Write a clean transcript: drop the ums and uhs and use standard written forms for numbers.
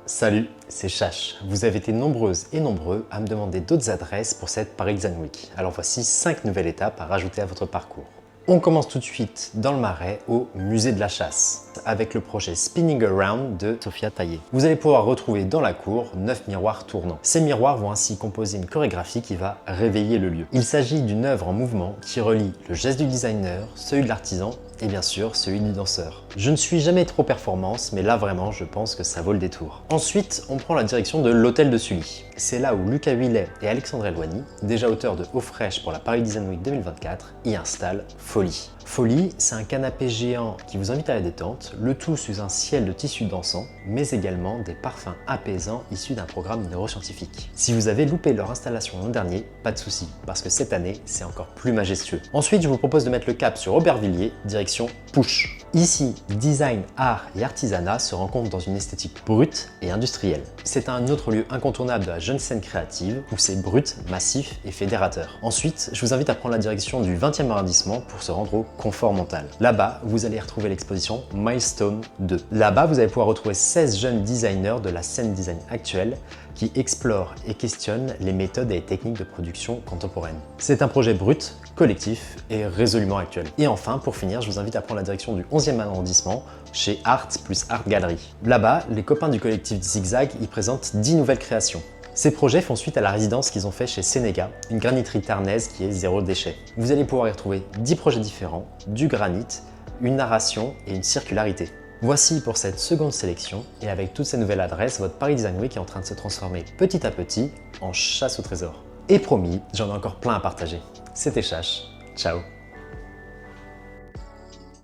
Salut, c'est Chash. Vous avez été nombreuses et nombreux à me demander d'autres adresses pour cette Paris Design Week. Alors voici 5 nouvelles étapes à rajouter à votre parcours. On commence tout de suite dans le Marais au Musée de la Chasse avec le projet Spinning Around de Sophia Taillé. Vous allez pouvoir retrouver dans la cour 9 miroirs tournants. Ces miroirs vont ainsi composer une chorégraphie qui va réveiller le lieu. Il s'agit d'une œuvre en mouvement qui relie le geste du designer, celui de l'artisan et bien sûr celui du danseur. Je ne suis jamais trop performance, mais là vraiment je pense que ça vaut le détour. Ensuite, on prend la direction de l'Hôtel de Sully. C'est là où Lucas Huillet et Alexandre Elouani, déjà auteurs de Eau Fraîche pour la Paris Design Week 2024, y installent Folie. Folie, c'est un canapé géant qui vous invite à la détente, le tout sous un ciel de tissu dansant, mais également des parfums apaisants issus d'un programme neuroscientifique. Si vous avez loupé leur installation l'an dernier, pas de souci, parce que cette année, c'est encore plus majestueux. Ensuite, je vous propose de mettre le cap sur Aubervilliers, direction Push. Ici, design, art et artisanat se rencontrent dans une esthétique brute et industrielle. C'est un autre lieu incontournable de la jeune scène créative où c'est brut, massif et fédérateur. Ensuite, je vous invite à prendre la direction du 20e arrondissement pour se rendre au Confort Mental. Là-bas, vous allez retrouver l'exposition Milestone 2. Là-bas, vous allez pouvoir retrouver 16 jeunes designers de la scène design actuelle qui explorent et questionnent les méthodes et les techniques de production contemporaine. C'est un projet brut, collectif et résolument actuel. Et enfin, pour finir, je vous invite à prendre la direction du 11e arrondissement chez Art plus Art Gallery. Là-bas, les copains du collectif Zigzag y présentent 10 nouvelles créations. Ces projets font suite à la résidence qu'ils ont fait chez Sénéga, une graniterie tarnaise qui est zéro déchet. Vous allez pouvoir y retrouver 10 projets différents, du granit, une narration et une circularité. Voici pour cette seconde sélection, et avec toutes ces nouvelles adresses, votre Paris Design Week est en train de se transformer petit à petit en chasse au trésor. Et promis, j'en ai encore plein à partager. C'était Chash, ciao.